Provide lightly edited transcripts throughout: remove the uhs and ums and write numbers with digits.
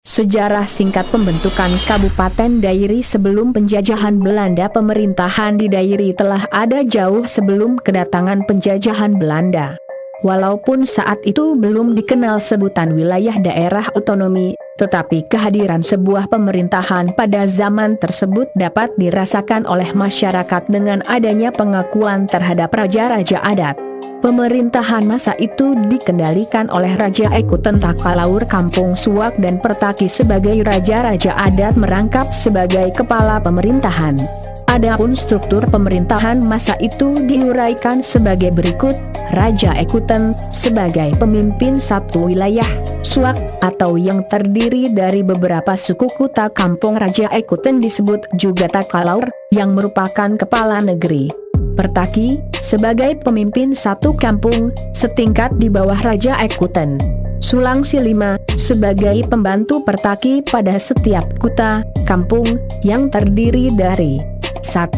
Sejarah singkat pembentukan Kabupaten Dairi sebelum penjajahan Belanda. Pemerintahan di Dairi telah ada jauh sebelum kedatangan penjajahan Belanda. Walaupun saat itu belum dikenal sebutan wilayah daerah otonomi, tetapi kehadiran sebuah pemerintahan pada zaman tersebut dapat dirasakan oleh masyarakat dengan adanya pengakuan terhadap raja-raja adat. Pemerintahan masa itu dikendalikan oleh Raja Eko Tentakalaur Kampung Suak dan Pertaki sebagai raja-raja adat merangkap sebagai kepala pemerintahan. Adapun struktur pemerintahan masa itu diuraikan sebagai berikut. Raja Ekuten sebagai pemimpin satu wilayah, Suak atau yang terdiri dari beberapa suku kuta kampung Raja Ekuten disebut juga Takalaur, yang merupakan kepala negeri. Pertaki sebagai pemimpin satu kampung, setingkat di bawah Raja Ekuten. Sulang Silima sebagai pembantu Pertaki pada setiap kuta, kampung, yang terdiri dari 1.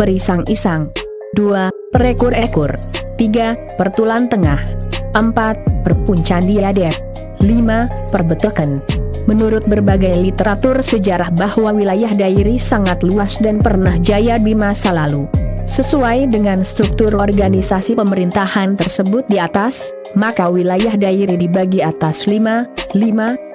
Perisang-isang, 2. Perekur-ekur, 3. Pertulan tengah, 4. Perpuncan diadet, 5. Perbeteken. Menurut berbagai literatur sejarah bahwa wilayah Dairi sangat luas dan pernah jaya di masa lalu. Sesuai dengan struktur organisasi pemerintahan tersebut di atas, maka wilayah Dairi dibagi atas 5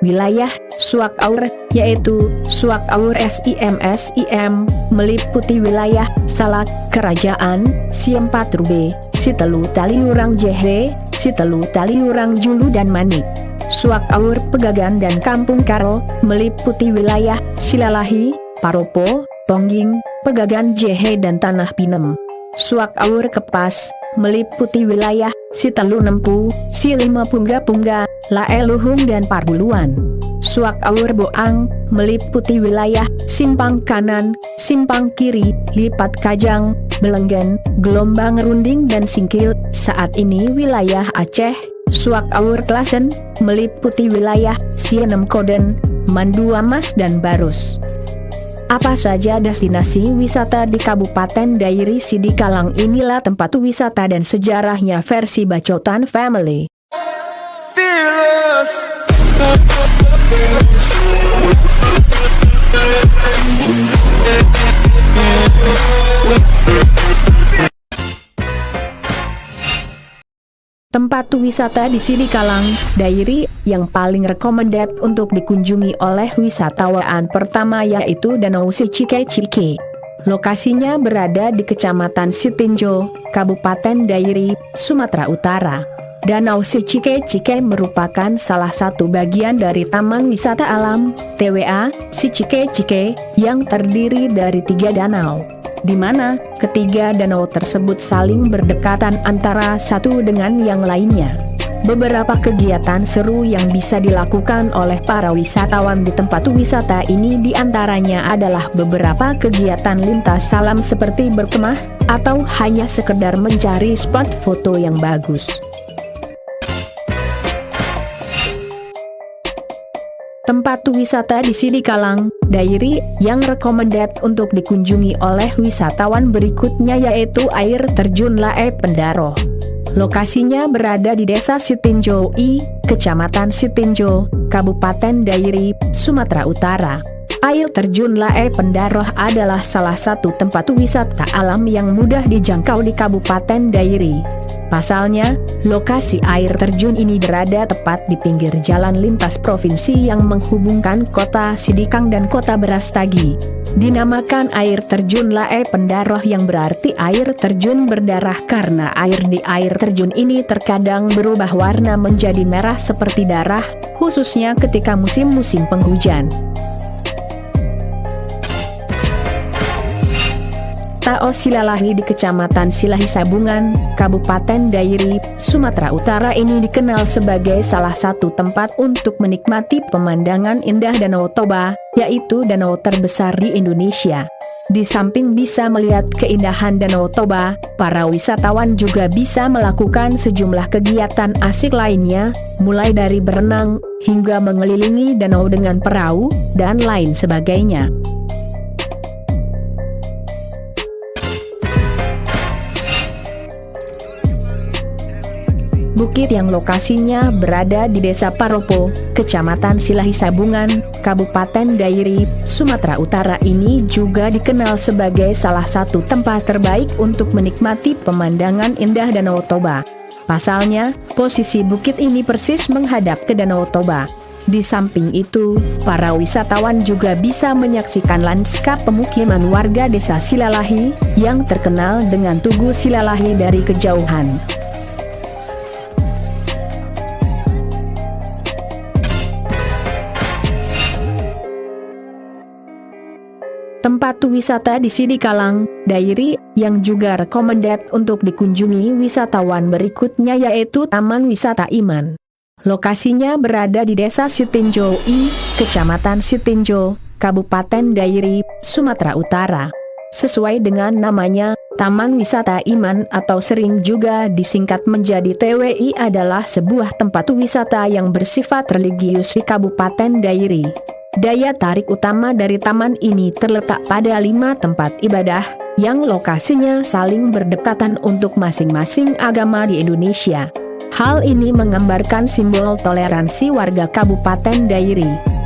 wilayah Suak Aur, yaitu Suak Aur SIM meliputi wilayah Salak, Kerajaan, Siempat Rube, Sitelu Taliurang Jehe, Sitelu Taliurang Julu dan Manik. Suak Aur Pegagan dan Kampung Karo meliputi wilayah Silalahi, Paropo, Pongging, Pegagan Jehe dan Tanah Pinem. Suak Aur Kepas meliputi wilayah Sitelu Nempu, Silima Pungga-Pungga, Laeluhung dan Parbuluan. Suak Aur Boang meliputi wilayah Simpang Kanan, Simpang Kiri, Lipat Kajang, Belenggen, Gelombang Runding dan Singkil. Saat ini wilayah Aceh. Suak Aur Klasen meliputi wilayah Sienem Koden, Manduamas dan Barus. Apa saja destinasi wisata di Kabupaten Dairi Sidikalang? Inilah tempat wisata dan sejarahnya versi Bacotan Family. Tempat wisata di Sidikalang, Dairi, yang paling recommended untuk dikunjungi oleh wisatawan pertama yaitu Danau Sicike-Cike. Lokasinya berada di Kecamatan Sitinjo, Kabupaten Dairi, Sumatera Utara. Danau Sicike-Cike merupakan salah satu bagian dari Taman Wisata Alam, TWA, Sicike-Cike, yang terdiri dari 3 danau, di mana ketiga danau tersebut saling berdekatan antara satu dengan yang lainnya. Beberapa kegiatan seru yang bisa dilakukan oleh para wisatawan di tempat wisata ini diantaranya adalah beberapa kegiatan lintas alam seperti berkemah, atau hanya sekedar mencari spot foto yang bagus. Tempat wisata di Sidikalang, Dairi, yang recommended untuk dikunjungi oleh wisatawan berikutnya yaitu air terjun Lae Pendaroh. Lokasinya berada di Desa Sitinjo I, Kecamatan Sitinjo, Kabupaten Dairi, Sumatera Utara. Air terjun Lae Pendaroh adalah salah satu tempat wisata alam yang mudah dijangkau di Kabupaten Dairi. Pasalnya, lokasi air terjun ini berada tepat di pinggir jalan lintas provinsi yang menghubungkan kota Sidikang dan kota Brastagi. Dinamakan air terjun Lae Pendaroh yang berarti air terjun berdarah karena air di air terjun ini terkadang berubah warna menjadi merah seperti darah, khususnya ketika musim-musim penghujan. Tao Silalahi di Kecamatan Silahi Sabungan, Kabupaten Dairi, Sumatera Utara ini dikenal sebagai salah satu tempat untuk menikmati pemandangan indah Danau Toba, yaitu danau terbesar di Indonesia. Di samping bisa melihat keindahan Danau Toba, para wisatawan juga bisa melakukan sejumlah kegiatan asik lainnya, mulai dari berenang, hingga mengelilingi danau dengan perahu, dan lain sebagainya. Bukit yang lokasinya berada di Desa Paropo, Kecamatan Silahi Sabungan, Kabupaten Dairi, Sumatera Utara ini juga dikenal sebagai salah satu tempat terbaik untuk menikmati pemandangan indah Danau Toba. Pasalnya, posisi bukit ini persis menghadap ke Danau Toba. Di samping itu, para wisatawan juga bisa menyaksikan lanskap pemukiman warga Desa Silalahi, yang terkenal dengan Tugu Silalahi dari kejauhan. Tempat wisata di Sidikalang, Dairi, yang juga recommended untuk dikunjungi wisatawan berikutnya yaitu Taman Wisata Iman. Lokasinya berada di Desa Sitinjo I, Kecamatan Sitinjo, Kabupaten Dairi, Sumatera Utara. Sesuai dengan namanya, Taman Wisata Iman atau sering juga disingkat menjadi TWI adalah sebuah tempat wisata yang bersifat religius di Kabupaten Dairi. Daya tarik utama dari taman ini terletak pada 5 tempat ibadah, yang lokasinya saling berdekatan untuk masing-masing agama di Indonesia. Hal ini menggambarkan simbol toleransi warga Kabupaten Dairi.